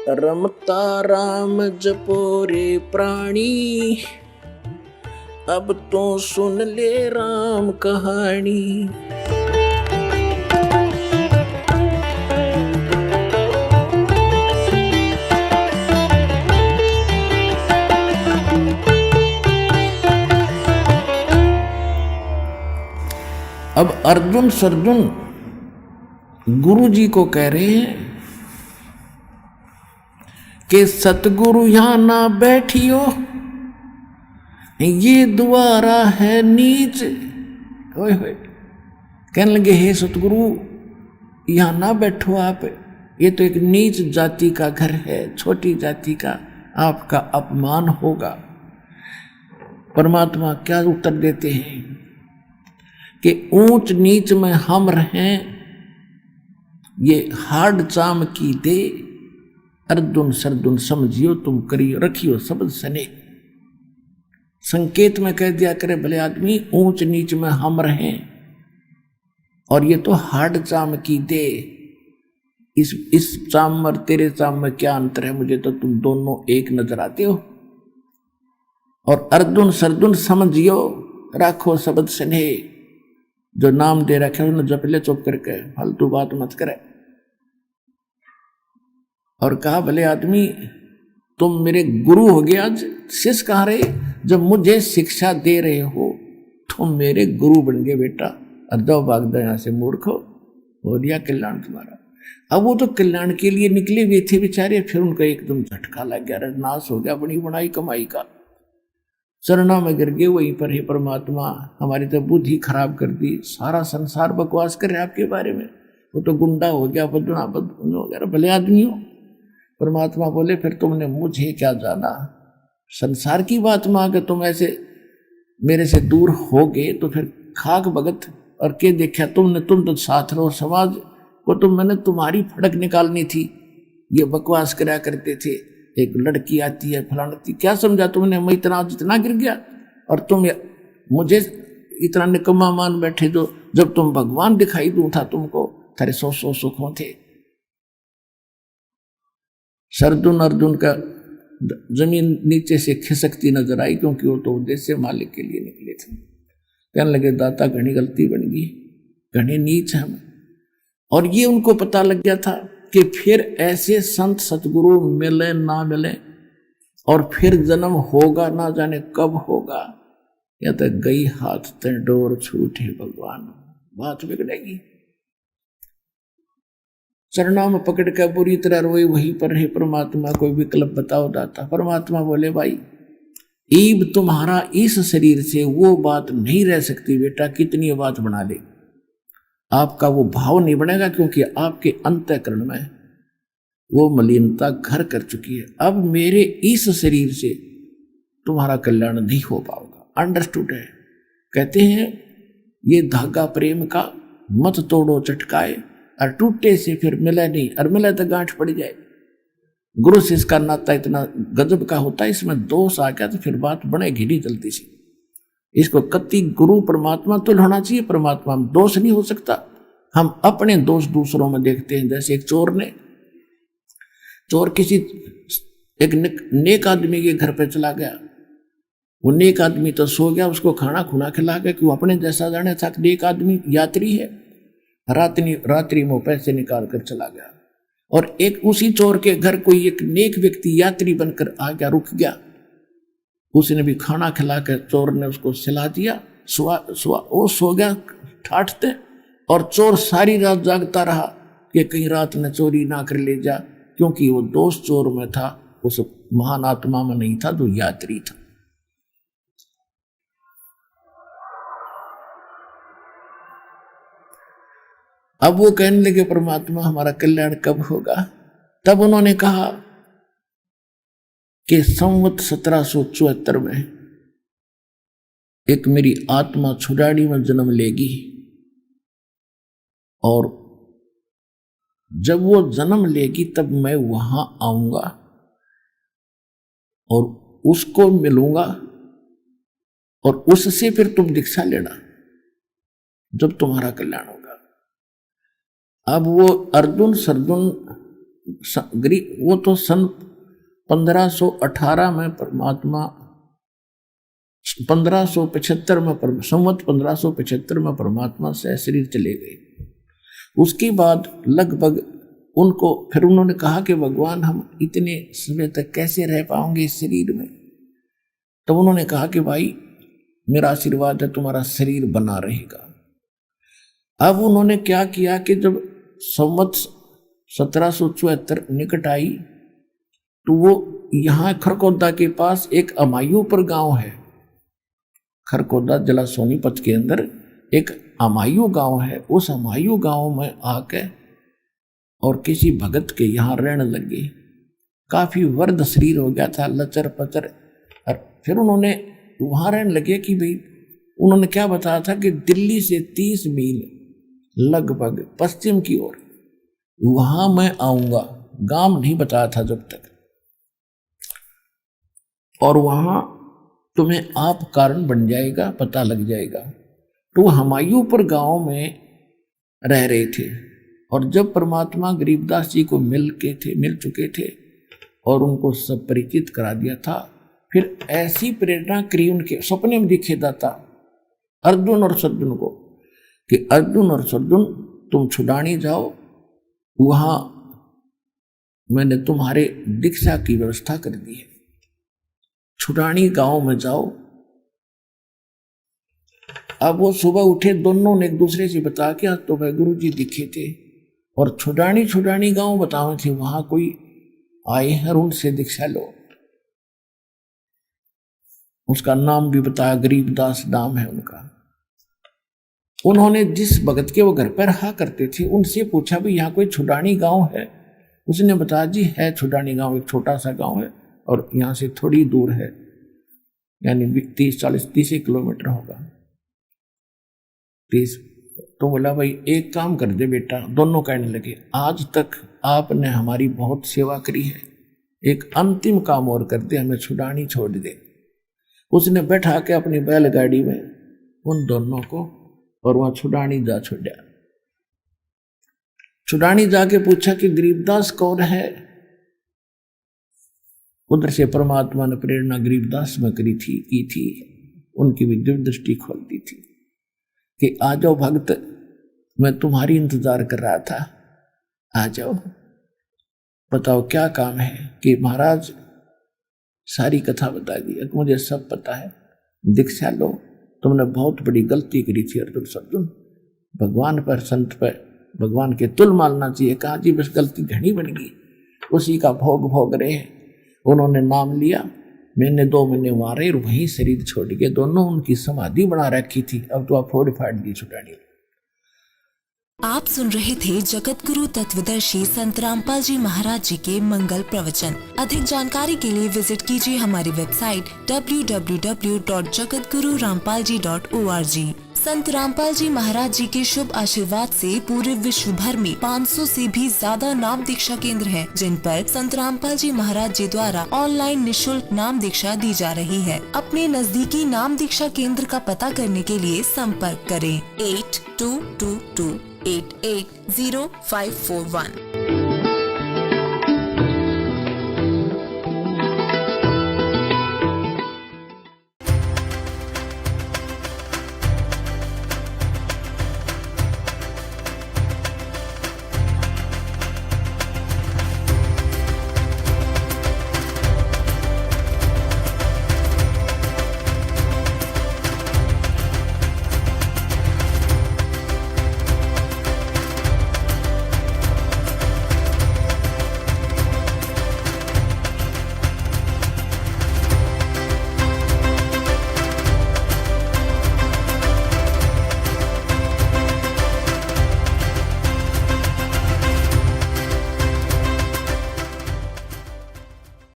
रमता राम जपो रे प्राणी, अब तो सुन ले राम कहानी। अब अर्जुन सर्जुन गुरु जी को कह रहे हैं कि सतगुरु यहां ना बैठियो, ये द्वारा है नीच। ओए होए, कहने लगे हे सतगुरु यहां ना बैठो आप, ये तो एक नीच जाति का घर है, छोटी जाति का आपका अपमान होगा। परमात्मा क्या उत्तर देते हैं कि ऊंच नीच में हम रहें, ये हार्ड चाम की दे, अर्जुन सर्जुन समझियो तुम करियो रखियो शब्द सने। संकेत में कह दिया करे भले आदमी ऊंच नीच में हम रहें, और ये तो हार्ड चाम की दे। इस चाम और तेरे चाम में क्या अंतर है, मुझे तो तुम दोनों एक नजर आते हो। और अर्जुन सर्जुन समझियो राखो शब्द सने, जो नाम दे रखे उन्हें जप ले चुप करके, फालतू बात मत करे। और कहा भले आदमी तुम मेरे गुरु हो गए, आज शिष्य कहाँ रहे, जब मुझे शिक्षा दे रहे हो तुम मेरे गुरु बन गए बेटा। और दो भाग दो यहां से मूर्खो, हो दिया कल्याण तुम्हारा। अब वो तो कल्याण के लिए निकले हुए थे बेचारे, फिर उनका एकदम झटका लग गया, नाश हो गया बड़ी बनाई कमाई का। चरणों में गिर गए, वहीं पर ही परमात्मा हमारी तो बुद्धि खराब कर दी, सारा संसार बकवास कर रहे आपके बारे में, वो तो गुंडा हो गया, बदना हो गया, भले आदमी हो। परमात्मा बोले फिर तुमने मुझे क्या जाना, संसार की बात मांगे तुम ऐसे मेरे से दूर हो गए तो फिर खाक भगत और के देखा तुमने, तुम तो साथ रहो, समाज को तो मैंने तुम्हारी फड़क निकालनी थी, ये बकवास करा करते थे, एक लड़की आती है फलानी, क्या समझा तुमने, मैं इतना जितना गिर गया और तुम मुझे इतना निकम्मा मान बैठे, जो जब तुम भगवान दिखाई दूं था तुमको, तेरे सौ सुखों थे। सर्जुन अर्जुन का जमीन नीचे से खिसकती नजर आई, क्योंकि वो तो उद्देश्य मालिक के लिए निकले थे। कहने लगे दाता घनी गलती बन गई, घने नीच हम। और ये उनको पता लग गया था कि फिर ऐसे संत सतगुरु मिले ना मिले, और फिर जन्म होगा ना जाने कब होगा, या तो गई हाथ ते डोर छूटे भगवान, बात बिगड़ेगी। चरणों में पकड़ कर बुरी तरह रोए, वहीं पर है परमात्मा कोई विकल्प बताओ दाता। परमात्मा बोले भाई ईब तुम्हारा इस शरीर से वो बात नहीं रह सकती बेटा, कितनी बात बना ले, आपका वो भाव नहीं बनेगा, क्योंकि आपके अंतःकरण में वो मलिनता घर कर चुकी है। अब मेरे इस शरीर से तुम्हारा कल्याण नहीं हो पाएगा, अंडरस्टूड है। कहते हैं ये धागा प्रेम का मत तोड़ो चटकाए, और टूटे से फिर मिला नहीं, और मिला तो गांठ पड़ जाए। गुरु शिष्य का नाता इतना गजब का होता है, इसमें दोष आ गया तो फिर बात बढ़ेगी नहीं जल्दी से। इसको कति गुरु परमात्मा तो होना चाहिए, परमात्मा में दोष नहीं हो सकता। हम अपने दोष दूसरों में देखते हैं। जैसे एक चोर किसी एक नेक आदमी के घर पे चला गया, वो नेक आदमी तो सो गया, उसको खाना खुना खिला के, क्यों अपने जैसा जाने था, नेक आदमी यात्री है, रात्रि में पैसे निकाल कर चला गया। और एक उसी चोर के घर कोई एक नेक व्यक्ति यात्री बनकर आ गया, रुक गया, उसने भी खाना खिला कर चोर ने उसको सिला दिया, वो सो गया ठाठते, और चोर सारी रात जागता रहा कि कहीं रात न चोरी ना कर ले जा, क्योंकि वो दोष चोर में था, उस महान आत्मा में नहीं था जो यात्री था। अब वो कहने लगे परमात्मा हमारा कल्याण कब होगा। तब उन्होंने कहा कि संवत 1774 में एक मेरी आत्मा छुड़ाड़ी में जन्म लेगी, और जब वो जन्म लेगी तब मैं वहां आऊंगा और उसको मिलूंगा, और उससे फिर तुम दीक्षा लेना जब तुम्हारा कल्याण होगा। अब वो अर्जुन सर्जुन वो तो सन 1518 में परमात्मा 1575 में संवत 1575 में परमात्मा से शरीर चले गए। उसके बाद लगभग उनको फिर उन्होंने कहा कि भगवान हम इतने समय तक कैसे रह पाएंगे इस शरीर में। तब उन्होंने कहा कि भाई मेरा आशीर्वाद है तुम्हारा शरीर बना रहेगा। अब उन्होंने क्या किया कि जब संवत 1774 निकट आई तो वो यहाँ खरकोदा के पास एक अमायूपुर गांव है। खरकोदा जिला सोनीपत के अंदर एक अमायू गांव है। उस अमायू गांव में आके और किसी भगत के यहाँ रहने लगे। काफी वर्द शरीर हो गया था, लचर पचर। और फिर उन्होंने वहां रहने लगे कि भाई उन्होंने क्या बताया था कि दिल्ली से 30 मील लगभग पश्चिम की ओर वहां मैं आऊंगा। गांव नहीं बताया था जब तक, और वहां तुम्हें आप कारण बन जाएगा, पता लग जाएगा। तो हमायूपुर गांव में रह रहे थे। और जब परमात्मा गरीबदास जी को मिल चुके थे और उनको सब परिचित करा दिया था, फिर ऐसी प्रेरणा करी उनके सपने में दिखे दाता अर्जुन और सद्दुन को कि अर्जुन और सद्दुन तुम छुड़ानी जाओ, वहां मैंने तुम्हारे दीक्षा की व्यवस्था कर दी है। छुड़ानी गांव में जाओ। अब वो सुबह उठे, दोनों ने एक दूसरे से बताया कि आज तो भाई गुरु जी दिखे थे और छुड़ानी गांव बताओ थे, वहां कोई आए हैं और उनसे दीक्षा लो। उसका नाम भी बताया, गरीबदास नाम है उनका। उन्होंने जिस भगत के वो घर पर रहा करते थे उनसे पूछा भी यहाँ कोई छुड़ानी गांव है। उसने बताया जी है छुड़ानी गांव, एक छोटा सा गांव है और यहाँ से थोड़ी दूर है, यानी 30 किलोमीटर होगा। 30। तो बोला भाई एक काम कर दे बेटा। दोनों कहने लगे आज तक आपने हमारी बहुत सेवा करी है, एक अंतिम काम और कर दे, हमें छुड़ानी छोड़ दे। उसने बैठा के अपनी बैलगाड़ी में उन दोनों को और वहां छुड़ानी जा छोड़ा। छुड़ानी जाके पूछा कि गरीबदास कौन है। उधर से परमात्मा ने प्रेरणा गरीबदास में की थी। उनकी भी दिव्य दृष्टि खोल दी थी कि आ जाओ भक्त, मैं तुम्हारी इंतजार कर रहा था, आ जाओ, बताओ क्या काम है। कि महाराज सारी कथा बता दी, मुझे सब पता है, दीक्षा लो, तुमने बहुत बड़ी गलती करी थी अर्जुन सद्दुन, भगवान पर संत पर भगवान के तुल मानना चाहिए। कहा जी बस गलती घनी बन गई, उसी का भोग रहे हैं। उन्होंने नाम लिया, मैंने 2 महीने वहां रहे और वहीं शरीर छोड़ के दोनों उनकी समाधि बना रखी थी। अब तो आप फोड़ फाड़ दी छुड़ानी। आप सुन रहे थे जगत गुरु तत्वदर्शी संत रामपाल जी महाराज जी के मंगल प्रवचन। अधिक जानकारी के लिए विजिट कीजिए हमारी वेबसाइट www.jagatgururampalji.org। संत रामपाल जी महाराज जी के शुभ आशीर्वाद से पूरे विश्व भर में 500 से भी ज्यादा नाम दीक्षा केंद्र हैं, जिन पर संत रामपाल जी महाराज जी द्वारा ऑनलाइन निशुल्क नाम दीक्षा दी जा रही है। अपने नजदीकी नाम दीक्षा केंद्र का पता करने के लिए संपर्क करें 8222880541।